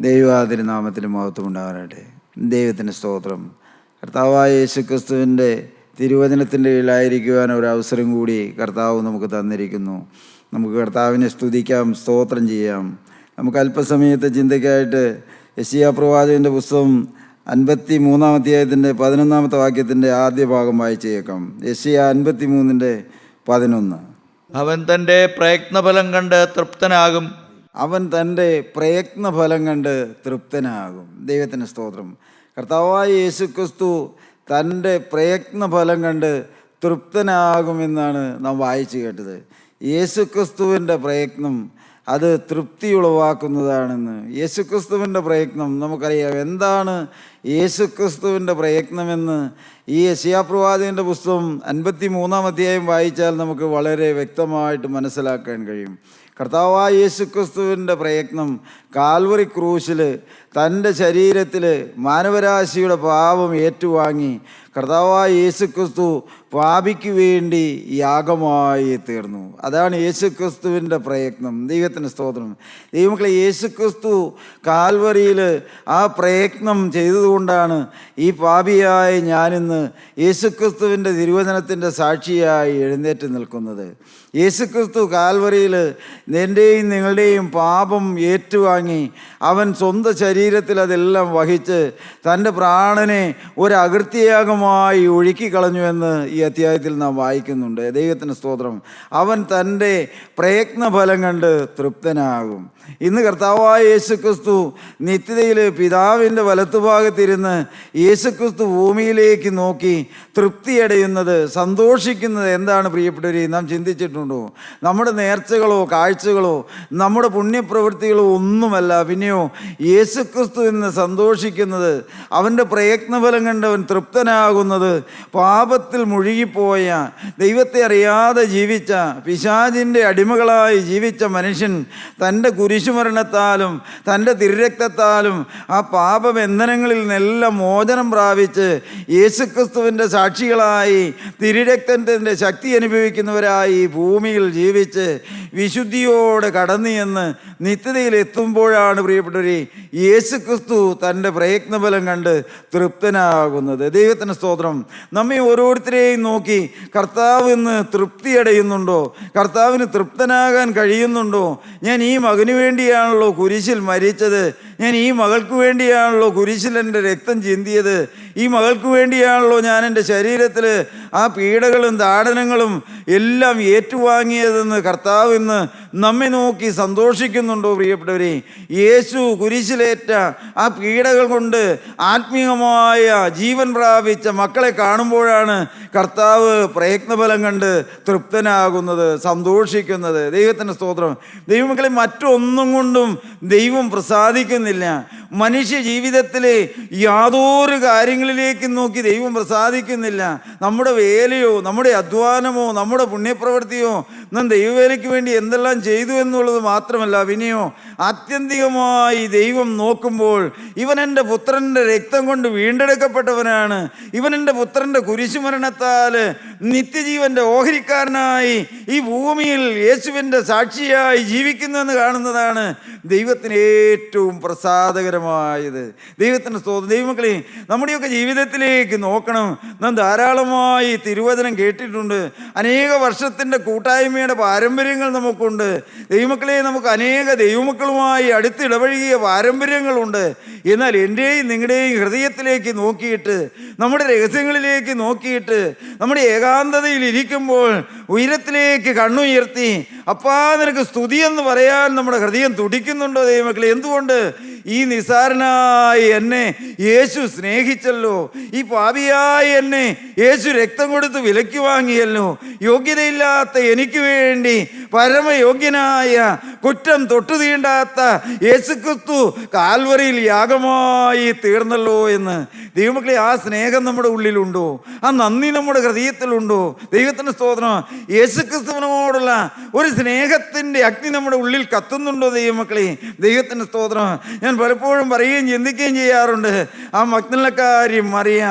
ദൈവാതിരുനാമത്തിന് മഹത്വം ഉണ്ടാകാനായിട്ട്. ദൈവത്തിന് സ്തോത്രം. കർത്താവായ യേശുക്രിസ്തുവിൻ്റെ തിരുവചനത്തിൻ്റെ കീഴിലായിരിക്കുവാൻ ഒരവസരം കൂടി കർത്താവ് നമുക്ക് തന്നിരിക്കുന്നു. നമുക്ക് കർത്താവിനെ സ്തുതിക്കാം, സ്തോത്രം ചെയ്യാം. നമുക്ക് അല്പസമയത്തെ ചിന്തയ്ക്കായിട്ട് യെശയ്യാ പ്രവാചകൻ്റെ പുസ്തകം 53-ാം അധ്യായത്തിൻ്റെ 11-ാമത്തെ വാക്യത്തിൻ്റെ ആദ്യ ഭാഗം വായിച്ചേക്കാം. യെശയ്യാ 53:11. അവൻ തൻ്റെ പ്രയത്നഫലം കണ്ട് തൃപ്തനാകും. അവൻ തൻ്റെ പ്രയത്നഫലം കണ്ട് തൃപ്തനാകും. ദൈവത്തിന് സ്തോത്രം. കർത്താവായ യേശുക്രിസ്തു തൻ്റെ പ്രയത്നഫലം കണ്ട് തൃപ്തനാകുമെന്നാണ് നാം വായിച്ചു കേട്ടത്. യേശുക്രിസ്തുവിൻ്റെ പ്രയത്നം അത് തൃപ്തി ഉളവാക്കുന്നതാണെന്ന്. യേശുക്രിസ്തുവിൻ്റെ പ്രയത്നം നമുക്കറിയാം. എന്താണ് യേശുക്രിസ്തുവിൻ്റെ പ്രയത്നമെന്ന് ഈ യെശയ്യാ പ്രവാചകൻ്റെ പുസ്തകം 53-ാം അധ്യായം വായിച്ചാൽ നമുക്ക് വളരെ വ്യക്തമായിട്ട് മനസ്സിലാക്കാൻ കഴിയും. കർത്താവായ യേശുക്രിസ്തുവിൻ്റെ പ്രയത്നം കാൽവറി ക്രൂശിൽ തൻ്റെ ശരീരത്തിൽ മാനവരാശിയുടെ പാപം ഏറ്റുവാങ്ങി കർത്താവായ യേശുക്രിസ്തു പാപിക്ക് വേണ്ടി യാഗമായി തീർന്നു. അതാണ് യേശുക്രിസ്തുവിൻ്റെ പ്രയത്നം. ദൈവത്തിന് സ്തോത്രം. ദൈവമക്കളെ, യേശുക്രിസ്തു കാൽവറിയിൽ ആ പ്രയത്നം ചെയ്തതുകൊണ്ടാണ് ഈ പാപിയായ ഞാനിന്ന് യേശുക്രിസ്തുവിൻ്റെ തിരുവചനത്തിൻ്റെ സാക്ഷിയായി എഴുന്നേറ്റ് നിൽക്കുന്നത്. യേശുക്രിസ്തു കാൽവറിയിൽ എൻ്റെയും നിങ്ങളുടെയും പാപം ഏറ്റുവാങ്ങി അവൻ സ്വന്തം ശരീരത്തിൽ അതെല്ലാം വഹിച്ച് തൻ്റെ പ്രാണനെ ഒരു അകൃത്യയാഗമായി ഒഴുക്കിക്കളഞ്ഞു എന്ന് ഈ അധ്യായത്തിൽ നാം വായിക്കുന്നുണ്ട്. ദൈവത്തിന് സ്തോത്രം. അവൻ തൻ്റെ പ്രയത്നഫലം കണ്ട് തൃപ്തനാകും. ഇന്ന് കർത്താവായ യേശുക്രിസ്തു നിത്യതയിൽ പിതാവിൻ്റെ വലത്തുഭാഗത്തിരുന്ന് യേശുക്രിസ്തു ഭൂമിയിലേക്ക് നോക്കി തൃപ്തിയടയുന്നത്, സന്തോഷിക്കുന്നത് എന്താണ് പ്രിയപ്പെട്ടവരെ? നാം ചിന്തിച്ചിട്ടുണ്ടോ? നമ്മുടെ നേർച്ചകളോ കാഴ്ചകളോ നമ്മുടെ പുണ്യപ്രവൃത്തികളോ ഒന്നുമല്ല. പിന്നെയോ യേശുക്രിസ്തു ഇന്ന് സന്തോഷിക്കുന്നത്, അവൻ്റെ പ്രയത്നഫലം കണ്ട് അവൻ തൃപ്തനാകുന്നത്, പാപത്തിൽ മുഴുകിപ്പോയ, ദൈവത്തെ അറിയാതെ ജീവിച്ച, പിശാചിൻ്റെ അടിമകളായി ജീവിച്ച മനുഷ്യൻ തൻ്റെ കുരിശുമരണത്താലും തൻ്റെ തിരുരക്തത്താലും ആ പാപബന്ധനങ്ങളിൽ നിന്നെല്ലാം മോചനം പ്രാപിച്ച് യേശുക്രിസ്തുവിൻ്റെ സാക്ഷികളായി തിരുരക്തത്തിൻ്റെ ശക്തി അനുഭവിക്കുന്നവരായി ഭൂമിയിൽ ജീവിച്ച് വിശുദ്ധിയോടെ കടന്നു എന്ന് നിത്യതയിൽ എത്തുമ്പോഴാണ് പ്രിയപ്പെട്ടവരെ യേശുക്രിസ്തു തൻ്റെ പ്രയത്നഫലം കണ്ട് തൃപ്തനാകുന്നത്. ദൈവത്തിന് സ്തോത്രം. നമ്മെ ഓരോരുത്തരെയും നോക്കി കർത്താവ് ഇന്ന് തൃപ്തിയടയുന്നുണ്ടോ? കർത്താവിന് തൃപ്തനാകാൻ കഴിയുന്നുണ്ടോ? ഞാൻ ഈ മകന് വേണ്ടിയാണല്ലോ കുരിശിൽ മരിച്ചത്, ഞാൻ ഈ മകൾക്ക് വേണ്ടിയാണല്ലോ കുരിശിൽ എൻ്റെ രക്തം ചിന്തിയത്, ഈ മകൾക്ക് വേണ്ടിയാണല്ലോ ഞാൻ എൻ്റെ ശരീരത്തിൽ ആ പീഡകളും താടനങ്ങളും എല്ലാം ഏറ്റുവാങ്ങിയതെന്ന് കർത്താവ് ഇന്ന് നമ്മെ നോക്കി സന്തോഷിക്കുന്നുണ്ടോ പ്രിയപ്പെട്ടവരെ? യേശു കുരിശിലേറ്റ ആ പീഡകൾ കൊണ്ട് ആത്മീയമായ ജീവൻ പ്രാപിച്ച മക്കളെ കാണുമ്പോഴാണ് കർത്താവ് പ്രയത്നഫലം കണ്ട് തൃപ്തനാകുന്നത്, സന്തോഷിക്കുന്നത്. ദൈവത്തിൻ്റെ സ്തോത്രം. ദൈവമക്കളെ, മറ്റൊന്നും കൊണ്ടും ദൈവം പ്രസാദിക്കുന്നില്ല. മനുഷ്യ ജീവിതത്തിലെ യാതൊരു കാര്യങ്ങളിലേക്കും നോക്കി ദൈവം പ്രസാദിക്കുന്നില്ല. നമ്മുടെ വേലയോ നമ്മുടെ അധ്വാനമോ നമ്മുടെ പുണ്യപ്രവൃത്തിയോ നാം ദൈവവേലയ്ക്ക് വേണ്ടി എന്തെല്ലാം ചെയ്തു എന്നുള്ളത് മാത്രമല്ല, പിന്നെയോ ആത്യന്തികമായി ദൈവം നോക്കുമ്പോൾ ഇവൻ എൻ്റെ പുത്രൻ്റെ രക്തം കൊണ്ട് വീണ്ടെടുക്കപ്പെട്ടവനാണ്, ഇവൻ എൻ്റെ പുത്രൻ്റെ കുരിശുമരണത്താൽ നിത്യജീവൻ്റെ ഓഹരിക്കാരനായി ഈ ഭൂമിയിൽ യേശുവിൻ്റെ സാക്ഷിയായി ജീവിക്കുന്നുവെന്ന് കാണുന്നതാണ് ദൈവത്തിന് ഏറ്റവും പ്രസാദകരമായത്. ദൈവത്തിൻ്റെ സ്തോത്രം. ദൈവമക്കളെ, നമ്മുടെയൊക്കെ ജീവിതത്തിലേക്ക് നോക്കണം. നാം ധാരാളമായി തിരുവചനം കേട്ടിട്ടുണ്ട്. അനേക വർഷത്തിൻ്റെ കൂട്ടായ്മയുടെ പാരമ്പര്യങ്ങൾ നമുക്കുണ്ട്. ദൈവമക്കളെ, നമുക്ക് അനേക ദൈവമക്കളുമായി അടുത്തിടപഴകിയ പാരമ്പര്യങ്ങളുണ്ട്. എന്നാൽ എൻ്റെയും നിങ്ങളുടെയും ഹൃദയത്തിലേക്ക് നോക്കിയിട്ട്, നമ്മുടെ രഹസ്യങ്ങളിലേക്ക് നോക്കിയിട്ട്, നമ്മുടെ ഏകാന്തതയിൽ ഇരിക്കുമ്പോൾ ഉയരത്തിലേക്ക് കണ്ണുയർത്തി അപ്പാ നിനക്ക് സ്തുതി എന്ന് പറയാൻ നമ്മുടെ ഹൃദയം തുടിക്കുന്നുണ്ടോ ദൈവമക്കളെ? എന്തുകൊണ്ട്? ഈ നിസാരനായി എന്നെ യേശു സ്നേഹിച്ചല്ലോ, ഈ പാപിയായി എന്നെ യേശു രക്തം കൊടുത്ത് വിലയ്ക്ക് വാങ്ങിയല്ലോ, യോഗ്യതയില്ലാത്ത എനിക്ക് വേണ്ടി പരമയോഗ്യനായ കുറ്റം തൊട്ടു തീണ്ടാത്ത യേശുക്രിസ്തു കാൽവറിയിൽ യാഗമായി തീർന്നല്ലോ എന്ന്. ദൈവമക്കളെ, ആ സ്നേഹം നമ്മുടെ ഉള്ളിലുണ്ടോ? ആ നന്ദി നമ്മുടെ ഹൃദയത്തിലുണ്ടോ? ദൈവത്തിൻ്റെ സ്തോത്രം. യേശുക്രിസ്തുവിനോടുള്ള ഒരു സ്നേഹത്തിൻ്റെ അഗ്നി നമ്മുടെ ഉള്ളിൽ കത്തുന്നുണ്ടോ ദൈവമക്കളെ? ദൈവത്തിൻ്റെ സ്തോത്രം. ഞാൻ പലപ്പോഴും പറയുകയും ചിന്തിക്കുകയും ചെയ്യാറുണ്ട്. ആ മഗ്ദലക്കാരി മറിയ,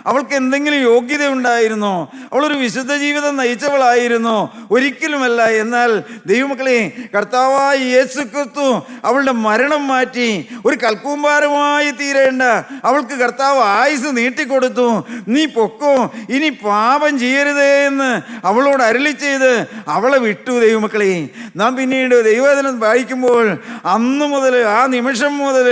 അവൾക്ക് എന്തെങ്കിലും യോഗ്യത ഉണ്ടായിരുന്നോ? അവളൊരു വിശുദ്ധ ജീവിതം നയിച്ചവളായിരുന്നോ? ഒരിക്കലുമല്ല. എന്നാൽ ദൈവമക്കളെ, കർത്താവായ കർത്താവായ യേശു ക്രിസ്തു അവളുടെ മരണം മാറ്റി ഒരു കൽക്കൂമ്പാരമായി തീരേണ്ട അവൾക്ക് കർത്താവ് ആയുസ് നീട്ടിക്കൊടുത്തു. നീ പൊക്കോ, ഇനി പാപം ചെയ്യരുതേ എന്ന് അവളോട് അരുളി ചെയ്ത് അവളെ വിട്ടു. ദൈവമക്കളെ, നാം പിന്നീട് ദൈവവചനം വായിക്കുമ്പോൾ അന്ന് മുതൽ, ആ നിമിഷം മുതൽ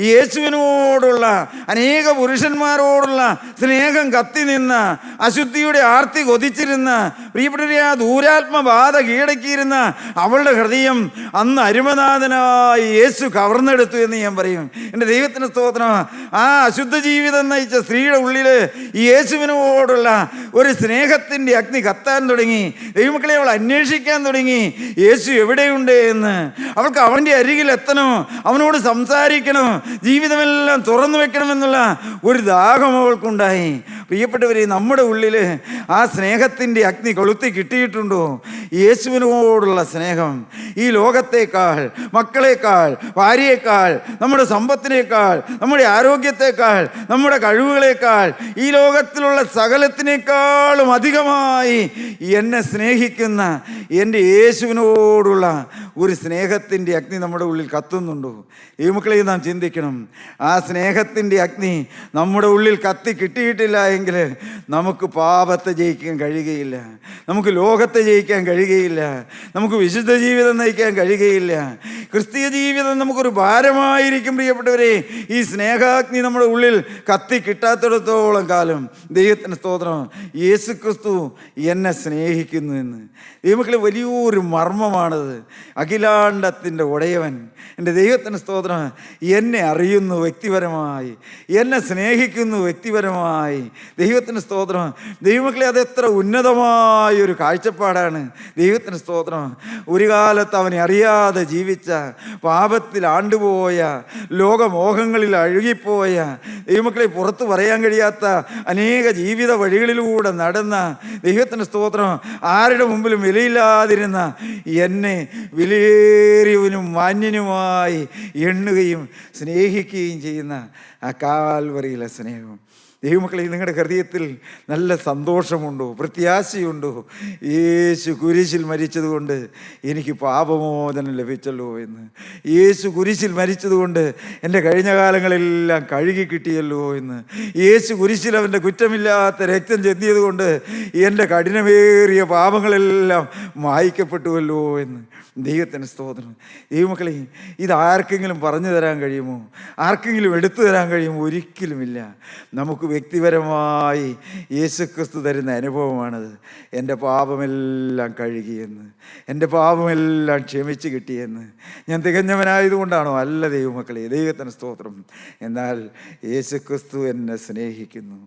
യേശുവിനോടുള്ള അനേക പുരുഷന്മാരോടുള്ള സ്നേഹം കത്തി നിന്ന, അശുദ്ധിയുടെ ആർത്തി കൊതിച്ചിരുന്ന, പ്രിയപ്പെട്ടവരെ ആ ദൂരാത്മബാധ കീഴടക്കിയിരുന്ന അവളുടെ ഹൃദയം അന്ന് അരുമനാഥനായി യേശു കവർന്നെടുത്തു എന്ന് ഞാൻ പറയും. എൻ്റെ ദൈവത്തിന് സ്തോത്രം. ആ അശുദ്ധ ജീവിതം നയിച്ച സ്ത്രീയുടെ ഉള്ളിൽ യേശുവിനോടുള്ള ഒരു സ്നേഹത്തിൻ്റെ അഗ്നി കത്താൻ തുടങ്ങി. ദൈവമക്കളെ, അവൾ അന്വേഷിക്കാൻ തുടങ്ങി യേശു എവിടെയുണ്ട് എന്ന്. അവൾക്ക് അവൻ്റെ അരികിൽ എത്തണോ, അവനോട് സംസാരിക്കണോ, ജീവിതമെല്ലാം തുറന്നു വെക്കണമെന്നുള്ള ഒരു ദാഹം അവൾക്കുണ്ടായി. പ്രിയപ്പെട്ടവരെ, നമ്മുടെ ഉള്ളിൽ ആ സ്നേഹത്തിൻ്റെ അഗ്നി കൊളുത്തി കിട്ടിയിട്ടുണ്ടോ? യേശുവിനോടുള്ള സ്നേഹം ഈ ലോകത്തേക്കാൾ, മക്കളേക്കാൾ, ഭാര്യയേക്കാൾ, നമ്മുടെ സമ്പത്തിനേക്കാൾ, നമ്മുടെ ആരോഗ്യത്തെക്കാൾ, നമ്മുടെ കഴിവുകളേക്കാൾ, ഈ ലോകത്തിലുള്ള സകലത്തിനേക്കാളും അധികമായി എന്നെ സ്നേഹിക്കുന്ന എൻ്റെ യേശുവിനോടുള്ള ഒരു സ്നേഹത്തിൻ്റെ അഗ്നി നമ്മുടെ ഉള്ളിൽ കത്തുന്നുണ്ടോ? ഈ മക്കളെ നാം ചിന്തിക്കണം. ആ സ്നേഹത്തിൻ്റെ അഗ്നി നമ്മുടെ ഉള്ളിൽ കത്തി കിട്ടിയിട്ടില്ല എങ്കിൽ നമുക്ക് പാപത്തെ ജയിക്കാൻ കഴിയുകയില്ല, നമുക്ക് ലോകത്തെ ജയിക്കാൻ കഴിയുകയില്ല, നമുക്ക് വിശുദ്ധ ജീവിതം നയിക്കാൻ കഴിയുകയില്ല. ക്രിസ്തീയ ജീവിതം നമുക്കൊരു ഭാരമായിരിക്കും. പ്രിയപ്പെട്ടവരെ, ഈ സ്നേഹാഗ്നി നമ്മുടെ ഉള്ളിൽ കത്തി കിട്ടാത്തിടത്തോളം കാലം. ദൈവത്തിന് സ്തോത്രം. യേശു ക്രിസ്തു എന്നെ സ്നേഹിക്കുന്നു എന്ന്. ദൈവമക്കളെ, വലിയൊരു മർമ്മമാണത്. അഖിലാണ്ടത്തിൻ്റെ ഉടയവൻ എൻ്റെ ദൈവത്തിന് സ്തോത്രം എന്നെ അറിയുന്നു വ്യക്തിപരമായി, എന്നെ സ്നേഹിക്കുന്നു വ്യക്തിപരമായി. ദൈവത്തിന് സ്തോത്രം. ദൈവമക്കളെ, അതെത്ര ഉന്നതമായൊരു കാഴ്ചപ്പാടാണ്. ദൈവത്തിന് സ്തോത്രം. ഒരു കാലത്ത് അവനെ അറിയാതെ ജീവിച്ച, പാപത്തിൽ ആണ്ടുപോയ, ലോകമോഹങ്ങളിൽ അഴുകിപ്പോയ, ദൈവമക്കളെ പുറത്ത് പറയാൻ കഴിയാത്ത അനേക ജീവിത വഴികളിലൂടെ നടന്ന, ദൈവത്തിന് സ്തോത്രം, ആരുടെ മുമ്പിലും വിലയില്ലാതിരുന്ന എന്നെ വിലയേറിയവനും മാന്യനുമായി എണ്ണുകയും സ്നേഹിക്കുകയും ചെയ്യുന്ന ആ കാൽവറിയിലെ സ്നേഹം. ദൈവമക്കളെ, നിങ്ങളുടെ ഹൃദയത്തിൽ നല്ല സന്തോഷമുണ്ടോ, പ്രത്യാശയുണ്ടോ? യേശു കുരിശിൽ മരിച്ചതുകൊണ്ട് എനിക്ക് പാപമോചനം ലഭിച്ചല്ലോ എന്ന്. യേശു കുരിശിൽ മരിച്ചതുകൊണ്ട് എൻ്റെ കഴിഞ്ഞ കാലങ്ങളെല്ലാം കഴുകി കിട്ടിയല്ലോ എന്ന്. യേശു കുരിശിൽ അവൻ്റെ കുറ്റമില്ലാത്ത രക്തം ചെന്തിയതുകൊണ്ട് എൻ്റെ കഠിനമേറിയ പാപങ്ങളെല്ലാം മായ്ക്കപ്പെട്ടുവല്ലോ എന്ന്. ദൈവത്തിന് സ്തോത്രം. ദൈവമക്കളെ, ഇതാർക്കെങ്കിലും പറഞ്ഞു തരാൻ കഴിയുമോ? ആർക്കെങ്കിലും എടുത്തു തരാൻ കഴിയുമോ? ഒരിക്കലുമില്ല. നമുക്ക് വ്യക്തിപരമായി യേശുക്രിസ്തു തരുന്ന അനുഭവമാണത്. എൻ്റെ പാപമെല്ലാം കഴുകിയെന്ന്, എൻ്റെ പാപമെല്ലാം ക്ഷമിച്ച് കിട്ടിയെന്ന്. ഞാൻ തികഞ്ഞവനായതുകൊണ്ടാണോ? അല്ല ദൈവമക്കളെ, ദൈവത്തിന് സ്തോത്രം. എന്നാൽ യേശുക്രിസ്തു എന്നെ സ്നേഹിക്കുന്നു.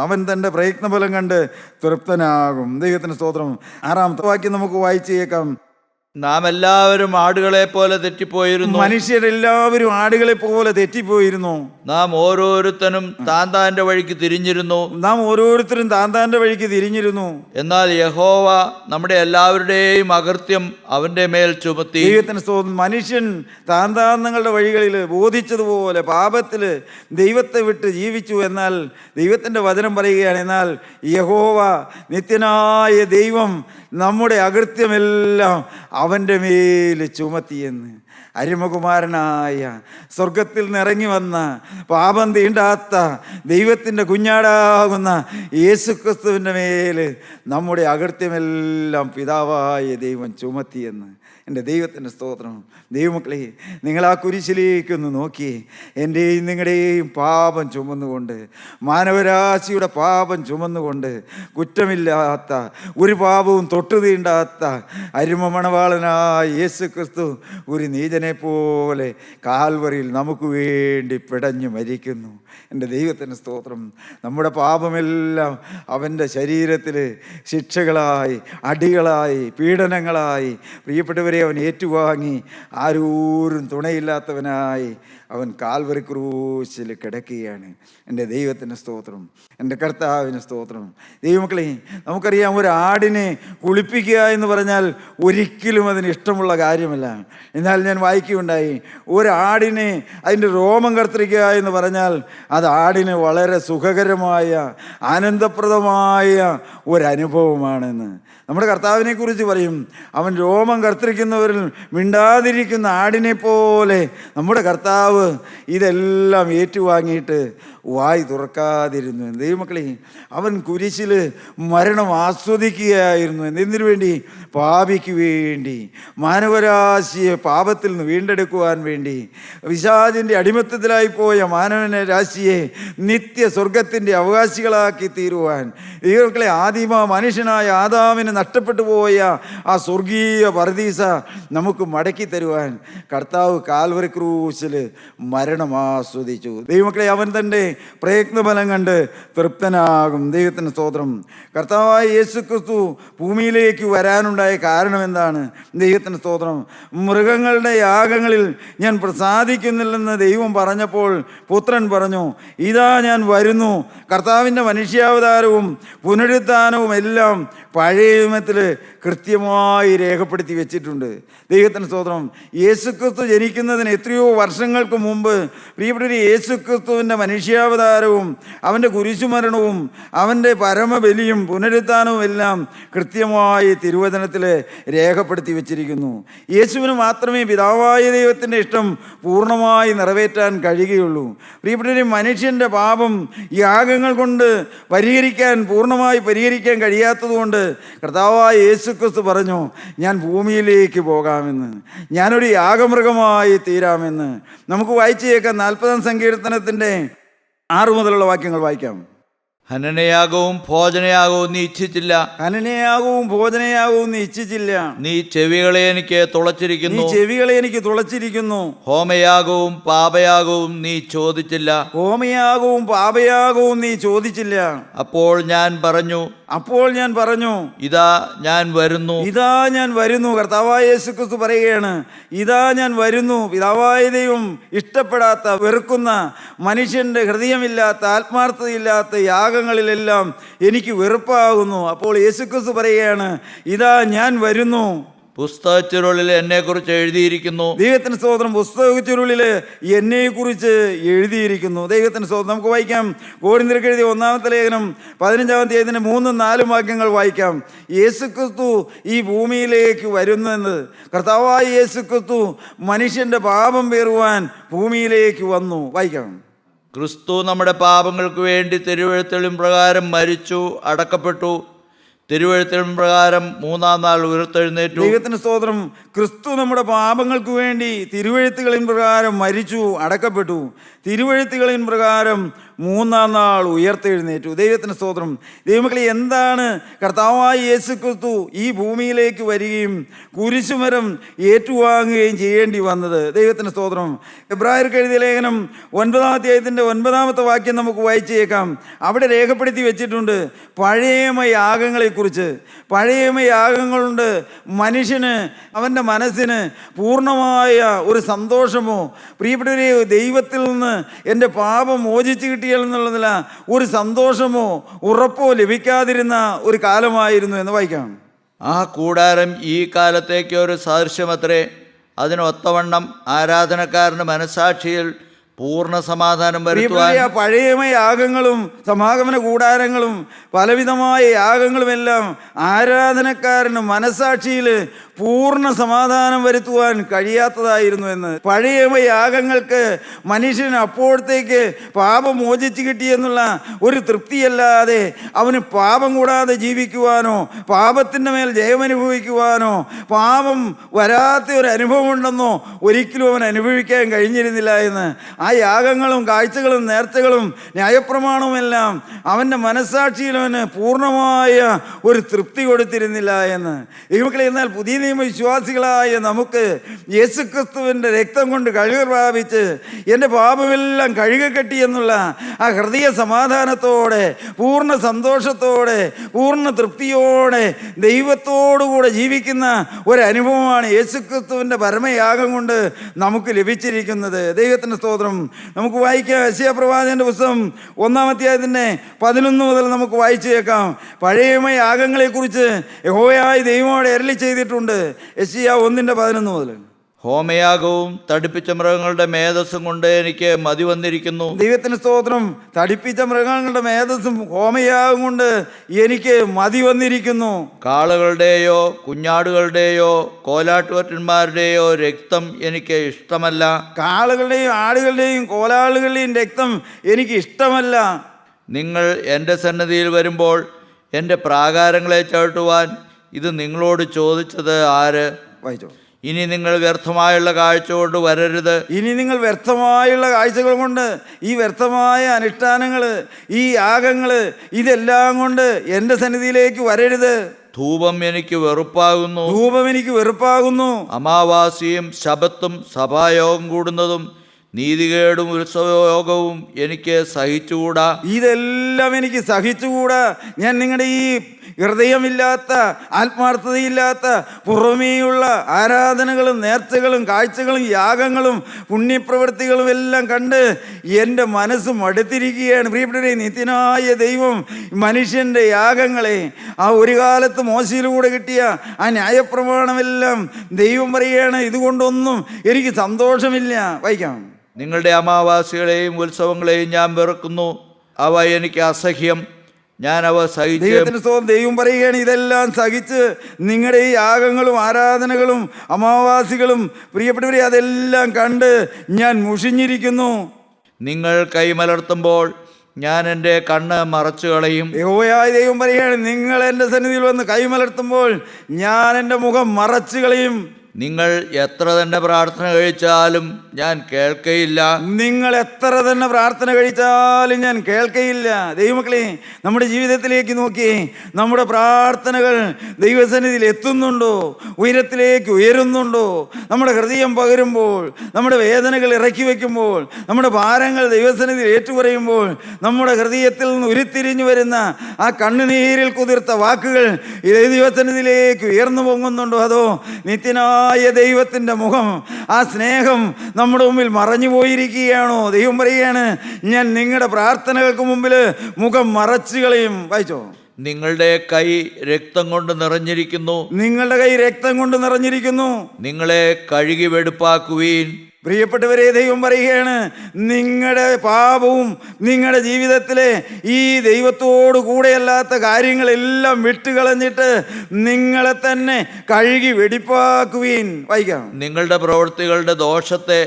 അവൻ തൻ്റെ പ്രയത്നഫലം കണ്ട് തൃപ്തനാകും. ദൈവത്തിന് സ്തോത്രം. 6-ാമത്തെ വാക്യം നമുക്ക് വായിച്ചു കേൾക്കാം. നാം എല്ലാവരും ആടുകളെ പോലെ തെറ്റിപ്പോയിരുന്നു. മനുഷ്യരെല്ലാവരും ആടുകളെ പോലെ തെറ്റിപ്പോയിരുന്നു. നാം ഓരോരുത്തരും താന്താന്റെ വഴിക്ക് തിരിഞ്ഞിരുന്നു. എന്നാൽ യഹോവ നമ്മുടെ എല്ലാവരുടെയും അകൃത്യം അവന്റെ മേൽ ചുമത്തി. ദൈവത്തിന് സ്തോത്രം. മനുഷ്യൻ താന്താങ്ങളുടെ വഴികളിൽ ബോധിച്ചതുപോലെ പാപത്തിൽ ദൈവത്തെ വിട്ട് ജീവിച്ചു. എന്നാൽ ദൈവത്തിൻ്റെ വചനം പറയുകയാണ്, എന്നാൽ യഹോവ നിത്യനായ ദൈവം നമ്മുടെ അകൃത്യമെല്ലാം അവൻ്റെ മേൽ ചുമത്തിയെന്ന്. അരുമകുമാരനായ സ്വർഗത്തിൽ നിന്നിറങ്ങി വന്ന, പാപം തീണ്ടാത്ത ദൈവത്തിൻ്റെ കുഞ്ഞാടാകുന്ന യേശുക്രിസ്തുവിൻ്റെ മേൽ നമ്മുടെ അകൃത്യമെല്ലാം പിതാവായ ദൈവം ചുമത്തിയെന്ന്. എൻ്റെ ദൈവത്തിൻ്റെ സ്തോത്രം. ദൈവമക്കളെ, നിങ്ങൾ ആ കുരിശിലേക്കൊന്ന് നോക്കി. എൻ്റെയും നിങ്ങളുടെയും പാപം ചുമന്നുകൊണ്ട്, മാനവരാശിയുടെ പാപം ചുമന്നുകൊണ്ട്, കുറ്റമില്ലാത്ത ഒരു പാപവും തൊട്ടു തീണ്ടാത്ത അരുമ മണവാളനായ യേശു ക്രിസ്തു ഒരു നീചനെ പോലെ കാൽവറിയിൽ നമുക്ക് വേണ്ടി പിടഞ്ഞു മരിക്കുന്നു. എൻ്റെ ദൈവത്തിൻ്റെ സ്തോത്രം. നമ്മുടെ പാപമെല്ലാം അവൻ്റെ ശരീരത്തിൽ ശിക്ഷകളായി, അടികളായി, പീഡനങ്ങളായി പ്രിയപ്പെട്ടവരെ അവൻ ഏറ്റുവാങ്ങി. ആരോരും തുണയില്ലാത്തവനായി അവൻ കാൽവറി ക്രൂശിൽ കിടക്കുകയാണ്. എൻ്റെ ദൈവത്തിൻ്റെ സ്തോത്രം, എൻ്റെ കർത്താവിന് സ്തോത്രം. ദൈവമക്കളെ, നമുക്കറിയാം, ഒരു ആടിനെ കുളിപ്പിക്കുക എന്ന് പറഞ്ഞാൽ ഒരിക്കലും അതിന് ഇഷ്ടമുള്ള കാര്യമല്ല. എന്നാൽ ഞാൻ വായിക്കുകയുണ്ടായി, ഒരാടിനെ അതിൻ്റെ രോമം കർത്തിരിക്കുക എന്ന് പറഞ്ഞാൽ അത് ആടിന് വളരെ സുഖകരമായ ആനന്ദപ്രദമായ ഒരനുഭവമാണെന്ന്. നമ്മുടെ കർത്താവിനെ കുറിച്ച് പറയും, അവൻ രോമം കർത്തിരിക്കുന്നവരിൽ മിണ്ടാതിരിക്കുന്ന ആടിനെ പോലെ നമ്മുടെ കർത്താവ് ഇതെല്ലാം ഏറ്റുവാങ്ങിയിട്ട് വായി തുറക്കാതിരുന്നു. ദൈവമക്കളെ, അവൻ കുരിശിൽ മരണം ആസ്വദിക്കുകയായിരുന്നു. എന്തിനു വേണ്ടി? പാപിക്ക് വേണ്ടി, മാനവരാശിയെ പാപത്തിൽ നിന്ന് വീണ്ടെടുക്കുവാൻ വേണ്ടി. പിശാചിൻ്റെ അടിമത്തത്തിലായി പോയ മാനവനെ രാശിയെ നിത്യ സ്വർഗത്തിൻ്റെ അവകാശികളാക്കി തീരുവാൻ. ദൈവമക്കളെ, ആദിമ മനുഷ്യനായ ആദാമിന് നഷ്ടപ്പെട്ടു പോയ ആ സ്വർഗീയ പറുദീസ നമുക്ക് മടക്കി തരുവാൻ കർത്താവ് കാൽവരി ക്രൂശിൽ മരണം ആസ്വദിച്ചു. ദൈവമക്കളെ, അവൻ തൻ്റെ പ്രയത്നഫലം കണ്ട് തൃപ്തനാകും. ദൈവത്തിന് സ്തോത്രം. കർത്താവായ യേശു ക്രിസ്തു ഭൂമിയിലേക്ക് വരാനുണ്ടായ കാരണം എന്താണ്? ദൈവത്തിന് സ്തോത്രം. മൃഗങ്ങളുടെ യാഗങ്ങളിൽ ഞാൻ പ്രസാദിക്കുന്നില്ലെന്ന് ദൈവം പറഞ്ഞപ്പോൾ പുത്രൻ പറഞ്ഞു, ഇതാ ഞാൻ വരുന്നു. കർത്താവിൻ്റെ മനുഷ്യാവതാരവും പുനരുത്ഥാനവും എല്ലാം പഴയ നിയമത്തിൽ കൃത്യമായി രേഖപ്പെടുത്തി വെച്ചിട്ടുണ്ട്. ദൈവത്തിന് സ്തോത്രം. യേശുക്രിസ്തു ജനിക്കുന്നതിന് എത്രയോ വർഷങ്ങൾക്ക് മുമ്പ് പ്രിയപ്പെട്ട യേശുക്രിസ്തുവിൻ്റെ മനുഷ്യാവതാരവും അവൻ്റെ കുരിശുമരണവും അവൻ്റെ പരമബലിയും പുനരുത്ഥാനവും എല്ലാം കൃത്യമായി തിരുവചനത്തിൽ രേഖപ്പെടുത്തി വെച്ചിരിക്കുന്നു. യേശുവിന് മാത്രമേ പിതാവായ ദൈവത്തിൻ്റെ ഇഷ്ടം പൂർണ്ണമായി നിറവേറ്റാൻ കഴിയുകയുള്ളൂ. പ്രിയപ്പെട്ട മനുഷ്യൻ്റെ പാപം യാഗങ്ങൾ കൊണ്ട് പൂർണ്ണമായി പരിഹരിക്കാൻ കഴിയാത്തതുകൊണ്ട് കർത്താവായ യേശുക്രിസ്തു പറഞ്ഞു, ഞാൻ ഭൂമിയിലേക്ക് പോകാമെന്ന്, ഞാനൊരു യാഗമൃഗമായി തീരാമെന്ന്. നമുക്ക് വായിച്ചു കേൾക്കാം. 40-ാം സങ്കീർത്തനത്തിൻ്റെ 6 മുതലുള്ള വാക്യങ്ങൾ വായിക്കാം. ഹനനയാഗവും ഭോജനയാഗവും നീ ഇച്ഛിച്ചില്ല. ഹനനയാഗവും ഭോജനയാഗവും നീ ഇച്ഛിച്ചില്ല. നീ ചെവികളെ എനിക്ക് തുളച്ചിരിക്കുന്നു. ഹോമയാഗവും പാപയാഗവും നീ ചോദിച്ചില്ല. അപ്പോൾ ഞാൻ പറഞ്ഞു, ഇതാ ഞാൻ വരുന്നു. കർത്താവായ യേശുക്രിസ്തു പറയുകയാണ്, ഇതാ ഞാൻ വരുന്നു. പിതാവായ ദൈവം ഇഷ്ടപ്പെടാത്ത, വെറുക്കുന്ന, മനുഷ്യൻ്റെ ഹൃദയമില്ലാത്ത, ആത്മാർത്ഥതയില്ലാത്ത യാഗങ്ങളിലെല്ലാം എനിക്ക് വെറുപ്പാകുന്നു. അപ്പോൾ യേശുക്രിസ്തു പറയുകയാണ്, ഇതാ ഞാൻ വരുന്നു. പുസ്തകച്ചുരുളിൽ എന്നെക്കുറിച്ച് എഴുതിയിരിക്കുന്നു. ദൈവത്തിന് സ്തോത്രം. പുസ്തകച്ചുരുളിൽ എന്നെക്കുറിച്ച് എഴുതിയിരിക്കുന്നു. ദൈവത്തിന് സ്തോത്രം. നമുക്ക് വായിക്കാം. കോരിന്ത്യർക്ക് എഴുതിയ 1-ാമത്തെ ലേഖനം 15-ാം അധ്യായത്തിൻ്റെ 3-4 വാക്യങ്ങൾ വായിക്കാം. യേശുക്രിസ്തു ഈ ഭൂമിയിലേക്ക് വരുന്നെന്ന്, കർത്താവായ യേശുക്രിസ്തു മനുഷ്യൻ്റെ പാപം പേറുവാൻ ഭൂമിയിലേക്ക് വന്നു. വായിക്കാം. ക്രിസ്തു നമ്മുടെ പാപങ്ങൾക്ക് വേണ്ടി തിരുവെഴുത്തുകളിൻ പ്രകാരം മരിച്ചു, അടക്കപ്പെട്ടു. തിരുവെഴുത്തുകളിൻ പ്രകാരം 3-ാം നാൾ ഉയർത്തെഴുന്നേറ്റു. ദൈവത്തിന് സ്തോത്രം. ക്രിസ്തു നമ്മുടെ പാപങ്ങൾക്ക് വേണ്ടി തിരുവെഴുത്തുകളിൻ പ്രകാരം മരിച്ചു, അടക്കപ്പെട്ടു. തിരുവെഴുത്തുകളിൻ പ്രകാരം 3-ാം നാൾ ഉയർത്തെഴുന്നേറ്റു. ദൈവത്തിന് സ്തോത്രം. ദൈവമക്കളെ, എന്താണ് കർത്താവായ യേശുക്രിസ്തു ഈ ഭൂമിയിലേക്ക് വരികയും കുരിശുമരം ഏറ്റുവാങ്ങുകയും ചെയ്യേണ്ടി വന്നത്? ദൈവത്തിന് സ്തോത്രം. എബ്രായർക്ക് എഴുതിയ ലേഖനം 9-ാം അധ്യായത്തിൻ്റെ 9-ാമത്തെ വാക്യം നമുക്ക് വായിച്ചേക്കാം. അവിടെ രേഖപ്പെടുത്തി വെച്ചിട്ടുണ്ട് പഴയ യാഗങ്ങളെക്കുറിച്ച്. പഴയ യാഗങ്ങളുണ്ട് മനുഷ്യന്, അവൻ്റെ മനസ്സിന് പൂർണ്ണമായ ഒരു സന്തോഷമോ, പ്രിയപ്പെട്ടവരെ, ദൈവത്തിൽ നിന്ന് എൻ്റെ പാപം മോചിച്ച് കിട്ടിയെന്നുള്ളതില്ല ഒരു സന്തോഷമോ ഉറപ്പോ ലഭിക്കാതിരുന്ന ഒരു കാലമായിരുന്നു എന്ന് വായിക്കാം. ആ കൂടാരം ഈ കാലത്തേക്ക് ഒരു സാദൃശ്യമത്രേ. അതിനൊത്തവണ്ണം ആരാധനക്കാരൻ്റെ മനസാക്ഷിയിൽ പൂർണ്ണ സമാധാനം വരുത്തുവാൻ പഴയ യാഗങ്ങളും സമാഗമന കൂടാരങ്ങളും പലവിധമായ യാഗങ്ങളുമെല്ലാം ആരാധനക്കാരന് മനസാക്ഷിയിൽ പൂർണ്ണ സമാധാനം വരുത്തുവാൻ കഴിയാത്തതായിരുന്നു എന്ന്. പഴയ യാഗങ്ങൾക്ക് മനുഷ്യന് അപ്പോഴത്തേക്ക് പാപം മോചിച്ച് കിട്ടിയെന്നുള്ള ഒരു തൃപ്തിയല്ലാതെ അവന് പാപം കൂടാതെ ജീവിക്കുവാനോ പാപത്തിൻ്റെ മേൽ ജയമനുഭവിക്കുവാനോ പാപം വരാത്ത ഒരു അനുഭവം ഉണ്ടെന്നോ ഒരിക്കലും അവൻ അനുഭവിക്കാൻ കഴിഞ്ഞിരുന്നില്ല എന്ന്. ആ യാഗങ്ങളും കാഴ്ചകളും നേർച്ചകളും ന്യായപ്രമാണവും എല്ലാം അവൻ്റെ മനസ്സാക്ഷിയിൽ അവന് പൂർണ്ണമായ ഒരു തൃപ്തി കൊടുത്തിരുന്നില്ല എന്ന്. ദൈവമക്കളെ, എന്നാൽ പുതിയ നിയമ വിശ്വാസികളായ നമുക്ക് യേശുക്രിസ്തുവിൻ്റെ രക്തം കൊണ്ട് കഴുകി പ്രാപിച്ച് എൻ്റെ പാപമെല്ലാം കഴുകക്കെട്ടി എന്നുള്ള ആ ഹൃദയ സമാധാനത്തോടെ, പൂർണ്ണ സന്തോഷത്തോടെ, പൂർണ്ണ തൃപ്തിയോടെ ദൈവത്തോടുകൂടെ ജീവിക്കുന്ന ഒരനുഭവമാണ് യേശുക്രിസ്തുവിൻ്റെ പരമയാഗം കൊണ്ട് നമുക്ക് ലഭിച്ചിരിക്കുന്നത്. ദൈവത്തിൻ്റെ സ്തോത്രം. നമുക്ക് വായിക്കാം. യെശയ്യാ പ്രവാചകന്റെ പുസ്തകം 1-ാം അധ്യായത്തിൻ്റെ 11 മുതൽ നമുക്ക് വായിച്ചു കേൾക്കാം. പഴയ യാഗങ്ങളെക്കുറിച്ച് യഹോവയായ ദൈവമോട് അരുളി ചെയ്തിട്ടുണ്ട്. യെശയ്യാ 1:11 മുതൽ. ഹോമയാഗവും തടിപ്പിച്ച മൃഗങ്ങളുടെ മേധസ്സും കൊണ്ട് എനിക്ക് മതി വന്നിരിക്കുന്നു. ദൈവത്തിന് സ്തോത്രം. തടിപ്പിച്ച മൃഗങ്ങളുടെ മേധസ്സും ഹോമയാഗം കൊണ്ട് എനിക്ക് മതി വന്നിരിക്കുന്നു. കാളകളുടെയോ കുഞ്ഞാടുകളുടെയോ കോലാട്ടുകൊറ്റന്മാരുടെയോ രക്തം എനിക്ക് ഇഷ്ടമല്ല. കാളുകളുടെയും ആടുകളുടെയും കോലാളുകളുടെയും രക്തം എനിക്ക് ഇഷ്ടമല്ല. നിങ്ങൾ എൻ്റെ സന്നിധിയിൽ വരുമ്പോൾ എൻ്റെ പ്രാകാരങ്ങളെ ചവിട്ടുവാൻ ഇത് നിങ്ങളോട് ചോദിച്ചത് ആര്? വായിച്ചോ. ഇനി നിങ്ങൾ വ്യർത്ഥമായുള്ള കാഴ്ച കൊണ്ട് വരരുത്. ഇനി നിങ്ങൾ വ്യർത്ഥമായുള്ള കാഴ്ചകൾ കൊണ്ട്, ഈ വ്യർത്ഥമായ അനുഷ്ഠാനങ്ങൾ, ഈ യാഗങ്ങൾ, ഇതെല്ലാം കൊണ്ട് എൻ്റെ സന്നിധിയിലേക്ക് വരരുത്. ധൂപം എനിക്ക് വെറുപ്പാകുന്നു. ധൂപം എനിക്ക് വെറുപ്പാകുന്നു. അമാവാസിയും ശബത്തും സഭായോഗം കൂടുന്നതും നീതികേടും ഉത്സവയോഗവും എനിക്ക് സഹിച്ചുകൂടാ. ഇതെല്ലാം എനിക്ക് സഹിച്ചുകൂടാ. ഞാൻ നിങ്ങളുടെ ഈ ഹൃദയമില്ലാത്ത, ആത്മാർത്ഥതയില്ലാത്ത, പുറമേയുള്ള ആരാധനകളും നേർച്ചകളും കാഴ്ചകളും യാഗങ്ങളും പുണ്യപ്രവൃത്തികളും എല്ലാം കണ്ട് എൻ്റെ മനസ്സ് മടുത്തിരിക്കുകയാണ്. പ്രിയപ്പെട്ടവരെ, നിത്യനായ ദൈവം മനുഷ്യൻ്റെ യാഗങ്ങളെ, ആ ഒരു കാലത്ത് മോശയിലൂടെ കിട്ടിയ ആ ന്യായപ്രമാണമെല്ലാം ദൈവം പറയുകയാണ്, ഇതുകൊണ്ടൊന്നും എനിക്ക് സന്തോഷമില്ല. വായിക്കാം. നിങ്ങളുടെ അമാവാസികളെയും ഉത്സവങ്ങളെയും ഞാൻ വെറുക്കുന്നു. അവ എനിക്ക് അസഹ്യം. ഞാൻ അവ സഹിച്ച് ദൈവത്തിന് സ്തോത്രം. ദൈവം പറയുകയാണ്, ഇതെല്ലാം സഹിച്ച് നിങ്ങളുടെ ഈ യാഗങ്ങളും ആരാധനകളും അമാവാസികളും പ്രിയപ്പെട്ടവരെ അതെല്ലാം കണ്ട് ഞാൻ മുഷിഞ്ഞിരിക്കുന്നു. നിങ്ങൾ കൈമലർത്തുമ്പോൾ ഞാൻ എൻ്റെ കണ്ണ് മറച്ചു കളയും. യഹോവയായ ദൈവം പറയുകയാണ്, നിങ്ങൾ എൻ്റെ സന്നിധിയിൽ വന്ന് കൈമലർത്തുമ്പോൾ ഞാൻ എൻ്റെ മുഖം മറച്ചു കളയും. നിങ്ങൾ എത്ര തന്നെ പ്രാർത്ഥന കഴിച്ചാലും ഞാൻ കേൾക്കയില്ല. നിങ്ങൾ എത്ര തന്നെ പ്രാർത്ഥന കഴിച്ചാലും ഞാൻ കേൾക്കയില്ല. ദൈവമക്കളെ, നമ്മുടെ ജീവിതത്തിലേക്ക് നോക്കി, നമ്മുടെ പ്രാർത്ഥനകൾ ദൈവസന്നിധിയിൽ എത്തുന്നുണ്ടോ? ഉയരത്തിലേക്ക് ഉയരുന്നുണ്ടോ? നമ്മുടെ ഹൃദയം പകരുമ്പോൾ, നമ്മുടെ വേദനകൾ ഇറക്കി വയ്ക്കുമ്പോൾ, നമ്മുടെ ഭാരങ്ങൾ ദൈവസന്നിധിയിൽ ഏറ്റുപറയുമ്പോൾ, നമ്മുടെ ഹൃദയത്തിൽ നിന്ന് ഉരുത്തിരിഞ്ഞു വരുന്ന ആ കണ്ണുനീരിൽ കുതിർത്ത വാക്കുകൾ ദൈവസന്നിധിയിലേക്ക് ഉയർന്നു പൊങ്ങുന്നുണ്ടോ? അതോ നിത്യനായ ദൈവത്തിൻ്റെ മുഖം, ആ സ്നേഹം നമ്മുടെ മുമ്പിൽ മറഞ്ഞു പോയിരിക്കുകയാണോ? ദൈവം പറയുകയാണ്, ഞാൻ നിങ്ങളുടെ പ്രാർത്ഥനകൾക്ക് മുമ്പിൽ മുഖം മറച്ചു കളയും. വായിച്ചോ. നിങ്ങളുടെ കൈ രക്തം കൊണ്ട് നിറഞ്ഞിരിക്കുന്നു. നിങ്ങളുടെ കൈ രക്തം കൊണ്ട് നിറഞ്ഞിരിക്കുന്നു. നിങ്ങളെ കഴുകി വെടുപ്പാക്കുവീൻ. പ്രിയപ്പെട്ടവരെ, ദൈവം പറയുകയാണ്, നിങ്ങളുടെ പാപവും നിങ്ങളുടെ ജീവിതത്തിലെ ഈ ദൈവത്തോടു കൂടെയല്ലാത്ത കാര്യങ്ങളെല്ലാം വിട്ടുകളഞ്ഞിട്ട് നിങ്ങളെ തന്നെ കഴുകി വെടിപ്പാക്കുവീൻ. വായിക്കാം. നിങ്ങളുടെ പ്രവൃത്തികളുടെ ദോഷത്തെ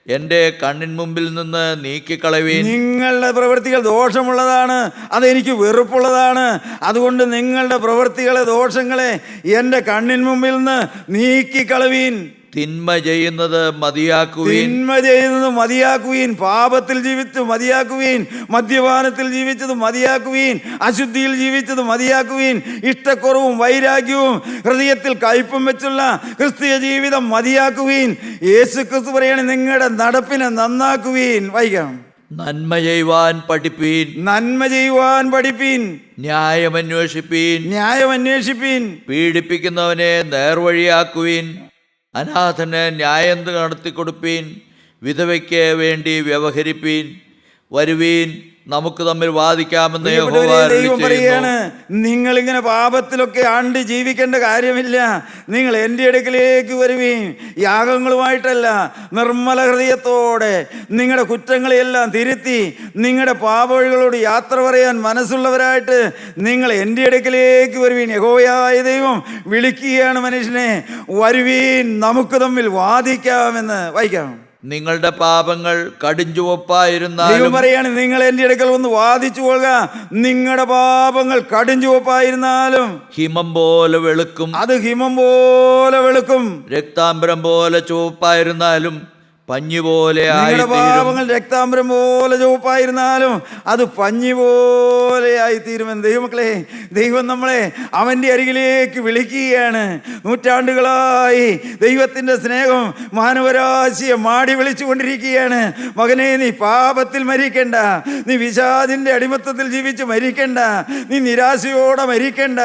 എൻ്റെ കണ്ണിൻ മുമ്പിൽ നിന്ന് നീക്കിക്കളവീൻ. നിങ്ങളുടെ പ്രവൃത്തികൾ ദോഷമുള്ളതാണ്, അതെനിക്ക് വെറുപ്പുള്ളതാണ്. അതുകൊണ്ട് നിങ്ങളുടെ പ്രവൃത്തികളെ, ദോഷങ്ങളെ എൻ്റെ കണ്ണിൻ മുമ്പിൽ നിന്ന് നീക്കിക്കളവീൻ. തിന്മ ചെയ്യുന്നത് മതിയാക്കുവീൻ. തിന്മ ചെയ്യുന്നത് മതിയാക്കുവീൻ. പാപത്തിൽ ജീവിച്ചു മതിയാക്കുവീൻ. മദ്യപാനത്തിൽ ജീവിച്ചത് മതിയാക്കുവീൻ. അശുദ്ധിയിൽ ജീവിച്ചത് മതിയാക്കുവീൻ. ഇഷ്ടക്കുറവും വൈരാഗ്യവും ഹൃദയത്തിൽ കയ്പും വെച്ചുള്ള ക്രിസ്തീയ ജീവിതം മതിയാക്കുവീൻ. യേശു ക്രിസ്തു പറയാണ്, നിങ്ങളുടെ നടപ്പിനെ നന്നാക്കുവീൻ. വായിക്കാം. നന്മ ചെയ്യുവാൻ പഠിപ്പീൻ. നന്മ ചെയ്യുവാൻ പഠിപ്പീൻ. ന്യായം അന്വേഷിപ്പീൻ. ന്യായം അന്വേഷിപ്പീൻ. പീഡിപ്പിക്കുന്നവനെ നേർവഴിയാക്കുവീൻ. അനാഥന് ന്യായം നടത്തിക്കൊടുപ്പീൻ. വിധവയ്ക്ക് വേണ്ടി വ്യവഹരിപ്പീൻ. വരുവീൻ, നമുക്ക് തമ്മിൽ വാദിക്കാമെന്ന് യഹോവ പറയാണ്, നിങ്ങളിങ്ങനെ പാപത്തിലൊക്കെ ആണ്ട് ജീവിക്കേണ്ട കാര്യമില്ല. നിങ്ങൾ എൻ്റെ അടുക്കലേക്ക് വരുവീൻ. യാഗങ്ങളുമായിട്ടല്ല, നിർമ്മല ഹൃദയത്തോടെ നിങ്ങളുടെ കുറ്റങ്ങളെയെല്ലാം തിരുത്തി നിങ്ങളുടെ പാപവഴികളോട് യാത്ര പറയാൻ മനസ്സുള്ളവരായിട്ട് നിങ്ങൾ എൻ്റെ അടുക്കലേക്ക് വരുവീൻ. യഹോവയായ ദൈവം വിളിക്കുകയാണ് മനുഷ്യനെ, വരുവീൻ, നമുക്ക് തമ്മിൽ വാദിക്കാമെന്ന്. വായിക്കാം. നിങ്ങളുടെ പാപങ്ങൾ കടുംചുവപ്പായിരുന്നാലും, ദൈവം പറയാണ്, നിങ്ങൾ എൻ്റെ അടുക്കൽ ഒന്ന് വാദിച്ചു കൊള്ളുക. നിങ്ങളുടെ പാപങ്ങൾ കടുംചുവപ്പായിരുന്നാലും ഹിമം പോലെ വെളുക്കും. അത് ഹിമം പോലെ വെളുക്കും. രക്താംബരം പോലെ ചുവപ്പായിരുന്നാലും പഞ്ഞി പോലെ നിങ്ങളുടെ പാപങ്ങൾ രക്താംബരം പോലെ ചുവപ്പായിരുന്നാലും അത് പഞ്ഞി പോലെ ആയിത്തീരുമെന്ന്. ദൈവമക്കളെ, ദൈവം നമ്മളെ അവൻ്റെ അരികിലേക്ക് വിളിക്കുകയാണ്. നൂറ്റാണ്ടുകളായി ദൈവത്തിൻ്റെ സ്നേഹം മാനവരാശിയെ മാടി വിളിച്ചുകൊണ്ടിരിക്കുകയാണ്. മകനെ, നീ പാപത്തിൽ മരിക്കണ്ട, നീ പിശാചിൻ്റെ അടിമത്തത്തിൽ ജീവിച്ച് മരിക്കണ്ട, നീ നിരാശയോടെ മരിക്കണ്ട,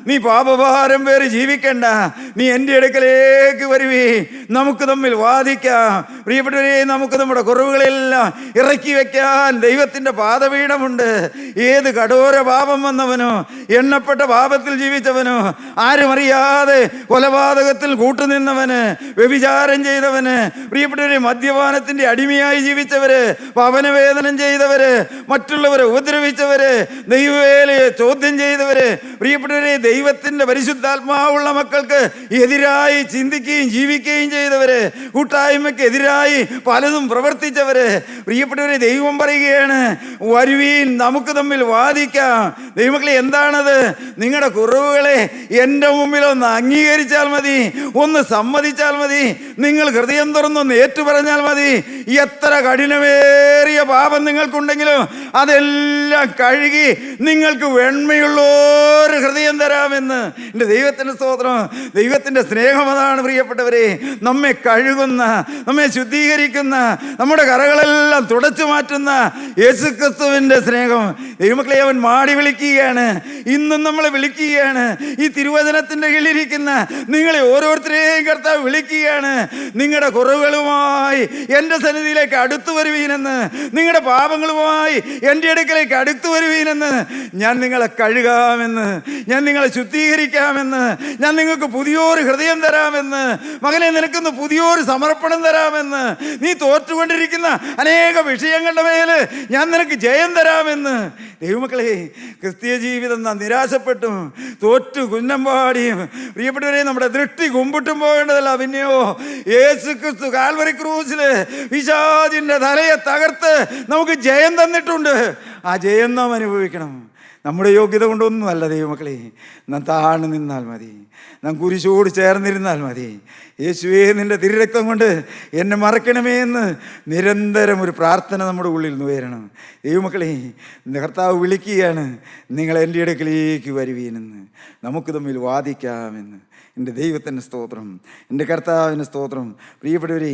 നീ പാപഭാരം പേറി ജീവിക്കണ്ട, നീ എൻ്റെ അടുക്കലേക്ക് വരുവീ. നമുക്ക് തമ്മിൽ വാദിക്കാം. പ്രിയപ്പെട്ടവരെ, നമുക്ക് നമ്മുടെ കുറവുകളെല്ലാം ഇറക്കി വെക്കാൻ ദൈവത്തിൻ്റെ പാദപീഠമുണ്ട്. ഏത് കഠോര പാപം വന്നവനോ, എണ്ണപ്പെട്ട പാപത്തിൽ ജീവിച്ചവനോ, ആരും അറിയാതെ കൊലപാതകത്തിൽ കൂട്ടുനിന്നവന്, വ്യഭിചാരം ചെയ്തവന്, പ്രിയപ്പെട്ടവരെ മദ്യപാനത്തിൻ്റെ അടിമയായി ജീവിച്ചവര്, പവനവേദനം ചെയ്തവര്, മറ്റുള്ളവരെ ഉപദ്രവിച്ചവര്, ദൈവവേലയെ ചോദ്യം ചെയ്തവര്, പ്രിയപ്പെട്ടവരെ ദൈവത്തിൻ്റെ പരിശുദ്ധാത്മാവുള്ള മക്കൾക്ക് എതിരായി ചിന്തിക്കുകയും ജീവിക്കുകയും ചെയ്തവര്, കൂട്ടായ്മയ്ക്ക് എതിരായി പലതും പ്രവർത്തിച്ചവര്, പ്രിയപ്പെട്ടവരെ ദൈവം പറയുകയാണ്, വരുവീൻ നമുക്ക് തമ്മിൽ വാദിക്കാം. ദൈവമക്കളെ, എന്താണത്? നിങ്ങളുടെ കുറവുകളെ എൻ്റെ മുമ്പിൽ ഒന്ന് അംഗീകരിച്ചാൽ മതി, ഒന്ന് സമ്മതിച്ചാൽ മതി, നിങ്ങൾ ഹൃദയം തുറന്നൊന്ന് ഏറ്റുപറഞ്ഞാൽ മതി. എത്ര കഠിനമേറിയ പാപം നിങ്ങൾക്കുണ്ടെങ്കിലും അതെല്ലാം കഴുകി നിങ്ങൾക്ക് വെണ്മയുള്ളൊരു ഹൃദയം തരാമെന്ന് എൻ്റെ ദൈവത്തിൻ്റെ സ്തോത്രം. ദൈവത്തിൻ്റെ സ്നേഹം അതാണ് പ്രിയപ്പെട്ടവരെ. നമ്മെ കഴുകുന്ന, നമ്മെ ശുദ്ധീകരിക്കുന്ന, നമ്മുടെ കറകളെല്ലാം തുടച്ചു മാറ്റുന്ന യേശുക്രിസ്തുവിൻ്റെ സ്നേഹം. ദൈവമക്കളെ, അവൻ മാടി വിളിക്കുകയാണ്, ഇന്നും നമ്മളെ വിളിക്കുകയാണ്. ഈ തിരുവചനത്തിൻ്റെ കീഴിലിരിക്കുന്ന നിങ്ങളെ ഓരോരുത്തരെയും കർത്താവ് വിളിക്കുകയാണ്. നിങ്ങളുടെ കുറവുകളുമായി എൻ്റെ സന്നിധിയിലേക്ക് അടുത്തു വരുവീനെന്ന്, നിങ്ങളുടെ പാപങ്ങളുമായി എൻ്റെ അടുക്കലേക്ക് അടുത്തു വരുവീനെന്ന്. ഞാൻ നിങ്ങളെ കഴുകാമെന്ന്, ഞാൻ നിങ്ങളെ ശുദ്ധീകരിക്കാമെന്ന്, ഞാൻ നിങ്ങൾക്ക് പുതിയൊരു ഹൃദയം തരാമെന്ന്, മകനെ നിനക്കൊന്ന് പുതിയൊരു സമർപ്പണം തരാമെന്ന്, നീ തോറ്റുകൊണ്ടിരിക്കുന്ന അനേക വിഷയങ്ങളുടെ മേൽ ഞാൻ നിനക്ക് ജയം തരാമെന്ന്. ദൈവമക്കളെ, ക്രിസ്തീയ ജീവിതം നാം നിരാശപ്പെട്ടും തോറ്റു കുന്നമ്പാടിയും പ്രിയപ്പെട്ടവരെ നമ്മുടെ ദൃഷ്ടി കുമ്പിട്ടും പോകേണ്ടതല്ല. പിന്നെയോ യേശു ക്രിസ്തു കാൽവരി ക്രൂശില് പിശാചിന്റെ തലയെ തകർത്ത് നമുക്ക് ജയം തന്നിട്ടുണ്ട്. ആ ജയം നാം അനുഭവിക്കണം. നമ്മുടെ യോഗ്യത കൊണ്ടൊന്നുമല്ല ദൈവമക്കളെ. നാം താഴ്ന്നു നിന്നാൽ മതി, നാം കുരിശോട് ചേർന്നിരുന്നാൽ മതി. യേശുവേ, നിൻ്റെ തിരുരക്തം കൊണ്ട് എന്നെ മറക്കണമേ എന്ന് നിരന്തരം ഒരു പ്രാർത്ഥന നമ്മുടെ ഉള്ളിൽ ഉയരണം. ദൈവമക്കളെ, കർത്താവ് വിളിക്കുകയാണ്, നിങ്ങൾ എൻ്റെ അടുക്കലേക്ക് വരുവീനെന്ന്, നമുക്ക് തമ്മിൽ വാദിക്കാമെന്ന്. എൻ്റെ ദൈവത്തിൻ്റെ സ്തോത്രം, എൻ്റെ കർത്താവിൻ്റെ സ്തോത്രം. പ്രിയപ്പെട്ടവരെ,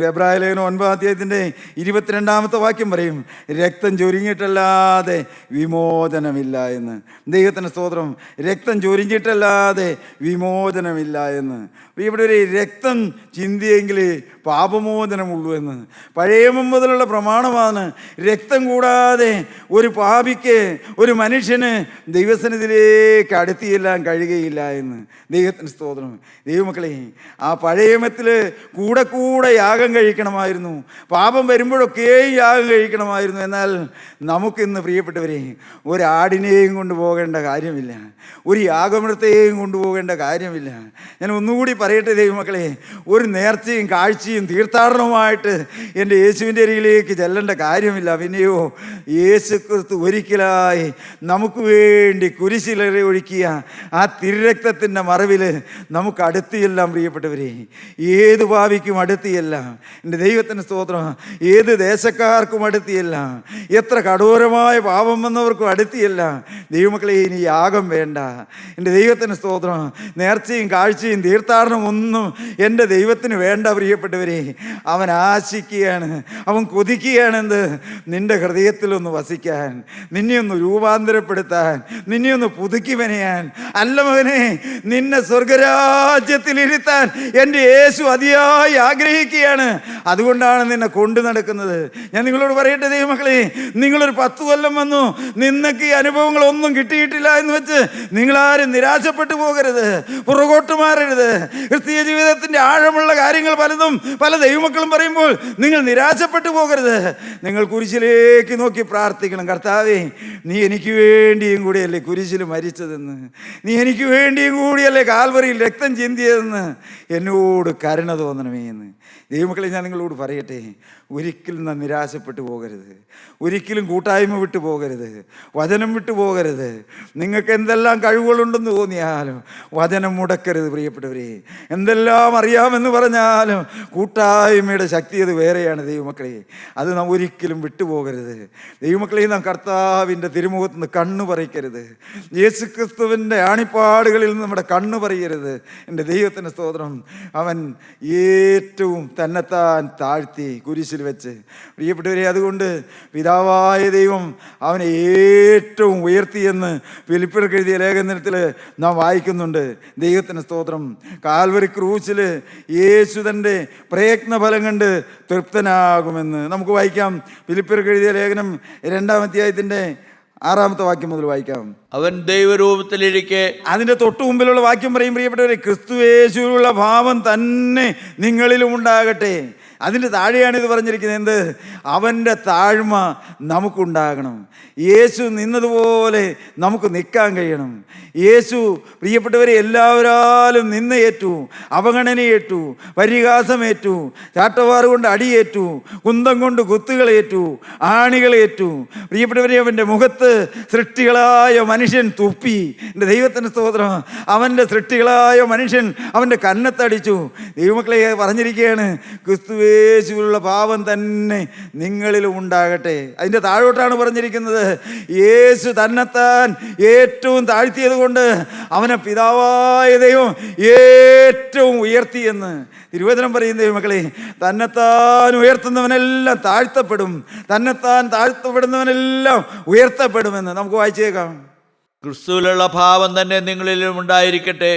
എബ്രായ ലേഖനം 9 അധ്യായത്തിൻ്റെ 22-ാമത്തെ വാക്യം പറയും, രക്തം ചൊരിഞ്ഞിട്ടല്ലാതെ വിമോചനമില്ല എന്ന്. ദൈവത്തിൻ്റെ സ്തോത്രം. രക്തം ചൊരിഞ്ഞിട്ടല്ലാതെ വിമോചനമില്ല എന്ന്. പ്രിയപ്പെട്ടവരെ, രക്തം ചിന്തിയെങ്കിൽ പാപമോചനമുള്ളൂ എന്ന് പഴയ മുതലുള്ള പ്രമാണമാണ്. രക്തം കൂടാതെ ഒരു പാപിക്ക്, ഒരു മനുഷ്യന് ദൈവസന്നിധിയിലേക്ക് അടുത്തിയെല്ലാം കഴിയുകയില്ല എന്ന്. ദൈവത്തിൻ്റെ സ്തോത്രം. ദൈവമക്കളെ, ആ പഴയമത്തിൽ കൂടെ കൂടെ യാഗം കഴിക്കണമായിരുന്നു, പാപം വരുമ്പോഴൊക്കെയും യാഗം കഴിക്കണമായിരുന്നു. എന്നാൽ നമുക്കിന്ന് പ്രിയപ്പെട്ടവരെ, ഒരാടിനെയും കൊണ്ടുപോകേണ്ട കാര്യമില്ല, ഒരു യാഗമൃഗത്തെയും കൊണ്ടുപോകേണ്ട കാര്യമില്ല. ഞാൻ ഒന്നുകൂടി പറയട്ടെ ദൈവമക്കളെ, ഒരു നേർച്ചയും കാഴ്ചയും തീർത്ഥാടനവുമായിട്ട് എൻ്റെ യേശുവിൻ്റെ അരികിലേക്ക് ചെല്ലേണ്ട കാര്യമില്ല. പിന്നെയോ യേശു ക്രിസ്തു ഒരിക്കലായി നമുക്ക് വേണ്ടി കുരിശിലേറി ഒഴുക്കിയ ആ തിരുരക്തത്തിൻ്റെ മറവിൽ നമുക്ക് അടുത്തിയെല്ലാം പ്രിയപ്പെട്ടവരെ. ഏത് പാപിക്കും അടുത്തിയല്ല. എൻ്റെ ദൈവത്തിൻ്റെ സ്തോത്രം. ഏത് ദേശക്കാർക്കും അടുത്തിയല്ല. എത്ര കഠോരമായ പാപം വന്നവർക്കും അടുത്തിയല്ല. ദൈവമക്കളെ, ഇനി യാഗം വേണ്ട. എൻ്റെ ദൈവത്തിൻ്റെ സ്തോത്രം. നേർച്ചയും കാഴ്ചയും തീർത്ഥാടനം ഒന്നും എൻ്റെ ദൈവത്തിന് വേണ്ട പ്രിയപ്പെട്ടവരെ. അവൻ ആശിക്കുകയാണ്, അവൻ കൊതിക്കുകയാണെന്ത്? നിൻ്റെ ഹൃദയത്തിലൊന്ന് വസിക്കാൻ, നിന്നെ ഒന്ന് രൂപാന്തരപ്പെടുത്താൻ, നിന്നെ ഒന്ന് പുതുക്കി മെനയാൻ. അല്ല മകനെ, നിന്നെ സ്വർഗരാജ്യത്തിലിരുത്താൻ എൻ്റെ യേശു അതിയായി ആഗ്രഹിക്കുകയാണ്. അതുകൊണ്ടാണ് നിന്നെ കൊണ്ടു നടക്കുന്നത്. ഞാൻ നിങ്ങളോട് പറയട്ടെ ദൈവമക്കളെ, നിങ്ങളൊരു 10 കൊല്ലം വന്നു, നിങ്ങൾക്ക് ഈ അനുഭവങ്ങളൊന്നും കിട്ടിയിട്ടില്ല എന്ന് വെച്ച് നിങ്ങളാരും നിരാശപ്പെട്ടു പോകരുത്, പുറകോട്ട് മാറരുത്. ക്രിസ്തീയ ജീവിതത്തിൻ്റെ ആഴമുള്ള കാര്യങ്ങൾ പലതും പല ദൈവമക്കളും പറയുമ്പോൾ നിങ്ങൾ നിരാശപ്പെട്ടു പോകരുത്. നിങ്ങൾ കുരിശിലേക്ക് നോക്കി പ്രാർത്ഥിക്കണം. കർത്താവേ, നീ എനിക്ക് വേണ്ടിയും കൂടിയല്ലേ കുരിശിൽ മരിച്ചതെന്ന്, നീ എനിക്ക് വേണ്ടിയും കൂടിയല്ലേ കാൽവറിയിൽ രക്തം ചിന്തിയതെന്ന്, എന്നോട് കരുണ തോന്നണമേ എന്ന്. ദൈവമക്കളെ, ഞാൻ നിങ്ങളോട് പറയട്ടെ, ഒരിക്കലും നാം നിരാശപ്പെട്ടു പോകരുത്, ഒരിക്കലും കൂട്ടായ്മ വിട്ടു പോകരുത്, വചനം വിട്ടു പോകരുത്. നിങ്ങൾക്ക് എന്തെല്ലാം കഴിവുകളുണ്ടെന്ന് തോന്നിയാലും വചനം മുടക്കരുത് പ്രിയപ്പെട്ടവരെ. എന്തെല്ലാം അറിയാമെന്ന് പറഞ്ഞാലും കൂട്ടായ്മയുടെ ശക്തി അത് വേറെയാണ് ദൈവമക്കളെ. അത് നാം ഒരിക്കലും വിട്ടുപോകരുത്. ദൈവമക്കളെ, നാം കർത്താവിൻ്റെ തിരുമുഖത്ത് നിന്ന് കണ്ണു പറിക്കരുത്. യേശുക്രിസ്തുവിൻ്റെ ആണിപ്പാടുകളിൽ നിന്ന് നമ്മുടെ കണ്ണു പറയരുത്. എൻ്റെ ദൈവത്തിൻ്റെ സ്തോത്രം. അവൻ ഏറ്റവും തന്നെത്താൻ താഴ്ത്തി കുരിശിൽ വെച്ച് പ്രിയപ്പെട്ടവരെ. അതുകൊണ്ട് പിതാവായ ദൈവം അവനെ ഏറ്റവും ഉയർത്തിയെന്ന് ഫിലിപ്പിയർക്ക് എഴുതിയ ലേഖനത്തിൽ നാം വായിക്കുന്നുണ്ട്. ദൈവത്തിന് സ്തോത്രം. കാൽവരി ക്രൂശിൽ യേശു യേശു തൻ്റെ പ്രയത്നഫലം കണ്ട് തൃപ്തനാകുമെന്ന് നമുക്ക് വായിക്കാം. ഫിലിപ്പിയർക്ക് എഴുതിയ ലേഖനം 2-ാം അധ്യായത്തിൻ്റെ 6-ാമത്തെ വാക്യം മുതൽ വായിക്കാം. അവൻ ദൈവരൂപത്തിലിരിക്കെ, അതിൻ്റെ തൊട്ടു മുമ്പിലുള്ള വാക്യം പറയും, പ്രിയപ്പെട്ടവരെ, ക്രിസ്തു യേശുവിലുള്ള ഭാവം തന്നെ നിങ്ങളിലും ഉണ്ടാകട്ടെ. അതിൻ്റെ താഴെയാണ് ഇത് പറഞ്ഞിരിക്കുന്നത്. എന്ത്? അവൻ്റെ താഴ്മ നമുക്കുണ്ടാകണം. യേശു നിന്നതുപോലെ നമുക്ക് നിൽക്കാൻ കഴിയണം. യേശു പ്രിയപ്പെട്ടവരെ എല്ലാവരാലും നിന്നയേറ്റു, അവഗണനയേറ്റു, പരിഹാസമേറ്റു, ചാട്ടവാറ് കൊണ്ട് അടിയേറ്റു, കുന്തം കൊണ്ട് കുത്തുകളേറ്റു, ആണികളേറ്റു. പ്രിയപ്പെട്ടവരെ, അവൻ്റെ മുഖത്ത് സൃഷ്ടികളായ മനുഷ്യൻ തുപ്പി. എൻ്റെ ദൈവത്തിൻ്റെ സ്തോത്രം. അവൻ്റെ സൃഷ്ടികളായ മനുഷ്യൻ അവൻ്റെ കന്നത്തടിച്ചു. ദൈവമക്കളെ പറഞ്ഞിരിക്കുകയാണ്, ക്രിസ്തുയേശുവിലുള്ള ഭാവം തന്നെ നിങ്ങളിലും ഉണ്ടാകട്ടെ. അതിൻ്റെ താഴോട്ടാണ് പറഞ്ഞിരിക്കുന്നത്, യേശു തന്നെത്താൻ ഏറ്റവും താഴ്ത്തിയത് കൊണ്ട് അവനെ പിതാവായ ദൈവം ഏറ്റവും ഉയർത്തിയെന്ന് തിരുവചനം പറയുന്ന ദൈവമക്കളെ, തന്നെത്താൻ ഉയർത്തുന്നവനെല്ലാം താഴ്ത്തപ്പെടും, തന്നെത്താൻ താഴ്ത്തപ്പെടുന്നവനെല്ലാം ഉയർത്തപ്പെടുമെന്ന് നമുക്ക് വായിച്ചേക്കാം. ക്രിസ്തുവിലുള്ള ഭാവം തന്നെ നിങ്ങളിലും ഉണ്ടായിരിക്കട്ടെ.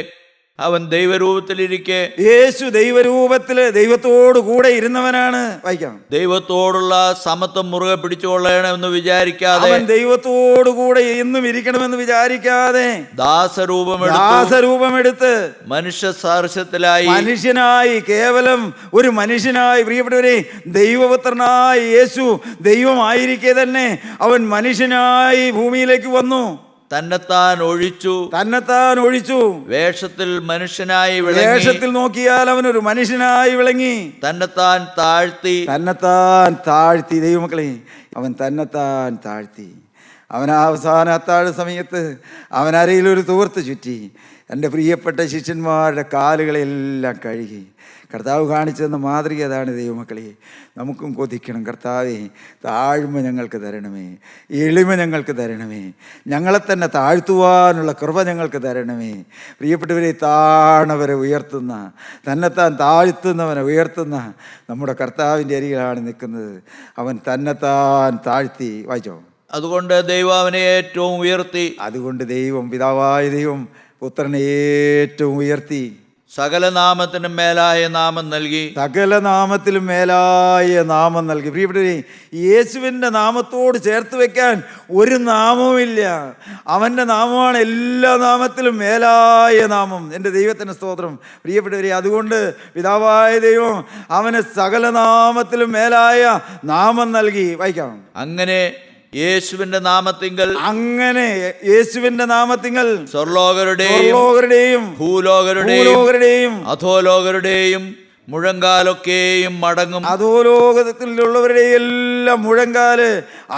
അവൻ ദൈവരൂപത്തിലിരിക്കെ, യേശു ദൈവരൂപത്തിൽ ദൈവത്തോടു കൂടെ ഇരുന്നവനാണ്. വായിക്കാം. ദൈവത്തോടുള്ള സമത്വം മുറുകെ പിടിച്ചുകൊള്ളണമെന്ന് വിചാരിക്കാതെ, അവൻ ദൈവത്തോടു കൂടെ എന്നും ഇരിക്കണമെന്ന് വിചാരിക്കാതെ ദാസരൂപമെടുത്ത് മനുഷ്യ സാദൃശ്യത്തിലായി, മനുഷ്യനായി, കേവലം ഒരു മനുഷ്യനായി. പ്രിയപ്പെട്ടവരെ, ദൈവപുത്രനായ യേശു ദൈവമായിരിക്കെ തന്നെ അവൻ മനുഷ്യനായി ഭൂമിയിലേക്ക് വന്നു. തന്നെത്താൻ ഒഴിച്ചു, വേഷത്തിൽ മനുഷ്യനായി വിളങ്ങി. വേഷത്തിൽ നോക്കിയാൽ അവനൊരു മനുഷ്യനായി വിളങ്ങി. തന്നെത്താൻ താഴ്ത്തി. ദൈവമക്കളെ, അവൻ തന്നെത്താൻ താഴ്ത്തി. അവൻ അവസാന അത്താഴ സമയത്ത് അവൻ അരയിലൊരു തൂർത്ത് ചുറ്റി എൻ്റെ പ്രിയപ്പെട്ട ശിഷ്യന്മാരുടെ കാലുകളെല്ലാം കഴുകി. കർത്താവ് കാണിച്ചെന്ന മാതൃക അതാണ്. ദൈവമക്കളെ, നമുക്കും കൊതിക്കണം, കർത്താവേ, താഴ്മ ഞങ്ങൾക്ക് തരണമേ, എളിമ ഞങ്ങൾക്ക് തരണമേ, ഞങ്ങളെ തന്നെ താഴ്ത്തുവാനുള്ള കൃപ ഞങ്ങൾക്ക് തരണമേ. പ്രിയപ്പെട്ടവരെ, താണവരെ ഉയർത്തുന്ന, തന്നെത്താൻ താഴ്ത്തുന്നവനെ ഉയർത്തുന്ന നമ്മുടെ കർത്താവിൻ്റെ അരികിലാണ് നിൽക്കുന്നത്. അവൻ തന്നെത്താൻ താഴ്ത്തി. വായിച്ചോ. അതുകൊണ്ട് ദൈവം അവനെ ഏറ്റവും ഉയർത്തി. അതുകൊണ്ട് ദൈവം, പിതാവായ ദൈവം, പുത്രനെ ഏറ്റവും ഉയർത്തി. സകല നാമത്തിനും മേലായ നാമം നൽകി. പ്രിയപ്പെട്ടവരെ, യേശുവിൻ്റെ നാമത്തോട് ചേർത്ത് വെക്കാൻ ഒരു നാമവുമില്ല. അവൻ്റെ നാമമാണ് എല്ലാ നാമത്തിലും മേലായ നാമം. എൻ്റെ ദൈവത്തിൻ്റെ സ്തോത്രം. പ്രിയപ്പെട്ടവരെ, അതുകൊണ്ട് പിതാവായ ദൈവം അവന് സകല നാമത്തിലും മേലായ നാമം നൽകി. വായിക്കാം. അങ്ങനെ യേശുവിന്റെ നാമത്തിങ്കൽ സ്വർലോകരുടെയും ഭൂലോകരുടെയും അധോലോകരുടെയും മുഴങ്കാലൊക്കെയും മടങ്ങും. അധോലോകത്തിലുള്ളവരുടെ എല്ലാം മുഴങ്കാല്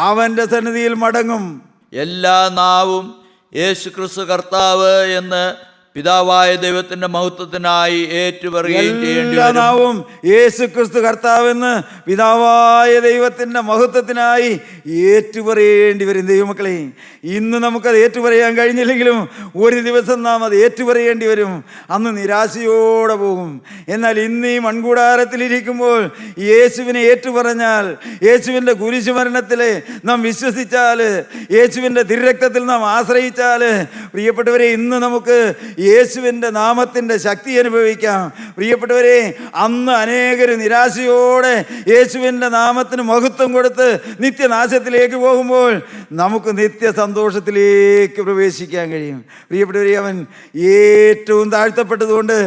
അവന്റെ സന്നിധിയിൽ മടങ്ങും. എല്ലാ നാവും യേശു ക്രിസ്തു കർത്താവ് എന്ന് പിതാവായ ദൈവത്തിന്റെ മഹത്വത്തിനായി ഏറ്റുപറയുകയും ചെയ്യേണ്ടി വരും. നാവും യേശു ക്രിസ്തു കർത്താവെന്ന് പിതാവായ ദൈവത്തിന്റെ മഹത്വത്തിനായി ഏറ്റുപറയേണ്ടി വരും. ദൈവമക്കളെ, ഇന്ന് നമുക്കത് ഏറ്റുപറയാൻ കഴിഞ്ഞില്ലെങ്കിലും ഒരു ദിവസം നാം അത് ഏറ്റുപറയേണ്ടി വരും. അന്ന് നിരാശയോടെ പോകും. എന്നാൽ ഇന്ന് ഈ മൺകൂടാരത്തിലിരിക്കുമ്പോൾ യേശുവിനെ ഏറ്റുപറഞ്ഞാൽ, യേശുവിൻ്റെ കുരിശുമരണത്തിൽ നാം വിശ്വസിച്ചാൽ, യേശുവിൻ്റെ തിരുരക്തത്തിൽ നാം ആശ്രയിച്ചാൽ, പ്രിയപ്പെട്ടവരെ, ഇന്ന് നമുക്ക് യേശുവിൻ്റെ നാമത്തിൻ്റെ ശക്തി അനുഭവിക്കാം. പ്രിയപ്പെട്ടവരെ, അന്ന് അനേകര് നിരാശയോടെ യേശുവിൻ്റെ നാമത്തിന് മഹത്വം കൊടുത്ത് നിത്യനാശത്തിലേക്ക് പോകുമ്പോൾ നമുക്ക് നിത്യ സന്തോഷത്തിലേക്ക് പ്രവേശിക്കാൻ കഴിയും. പ്രിയപ്പെട്ടവരെ, അവൻ ഏറ്റവും താഴ്ത്തപ്പെട്ടതുകൊണ്ട്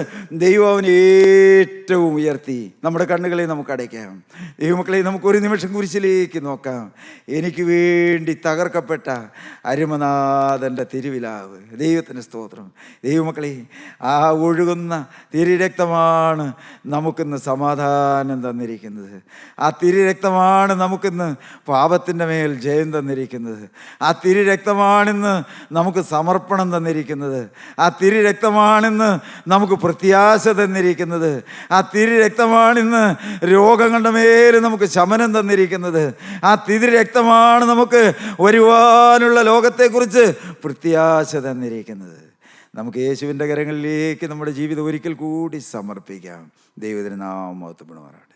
ദൈവം അവൻ ഏറ്റവും ഉയർത്തി. നമ്മുടെ കണ്ണുകളെ നമുക്ക് അടയ്ക്കാം. ദൈവമക്കളെ, നമുക്കൊരു നിമിഷം കുരിശിലേക്ക് നോക്കാം. എനിക്ക് വേണ്ടി തകർക്കപ്പെട്ട അരുമനാഥൻ്റെ തിരുവിലാവ്. ദൈവത്തിന് സ്തോത്രം. ദൈവമക്കളെ, ആ ഒഴുകുന്ന തിരുരക്തമാണ് നമുക്കിന്ന് സമാധാനം തന്നിരിക്കുന്നത്. ആ തിരുരക്തമാണ് നമുക്കിന്ന് പാപത്തിൻ്റെ മേൽ ജയം തന്നിരിക്കുന്നത്. ആ തിരുരക്തമാണിന്ന് നമുക്ക് സമർപ്പണം തന്നിരിക്കുന്നത്. ആ തിരുരക്തമാണിന്ന് നമുക്ക് പ്രത്യാശ തന്നിരിക്കുന്നത്. ആ തിരുരക്തമാണിന്ന് രോഗങ്ങളുടെ മേൽ നമുക്ക് ശമനം തന്നിരിക്കുന്നത്. ആ തിരുരക്തമാണ് നമുക്ക് വരുവാനുള്ള ലോകത്തെക്കുറിച്ച് പ്രത്യാശ തന്നിരിക്കുന്നത്. നമുക്ക് യേശുവിൻ്റെ കരങ്ങളിലേക്ക് നമ്മുടെ ജീവിതം ഒരിക്കൽ കൂടി സമർപ്പിക്കാം. ദൈവത്തിന് നാമം മഹത്വപ്പെടുമാറാകട്ടെ.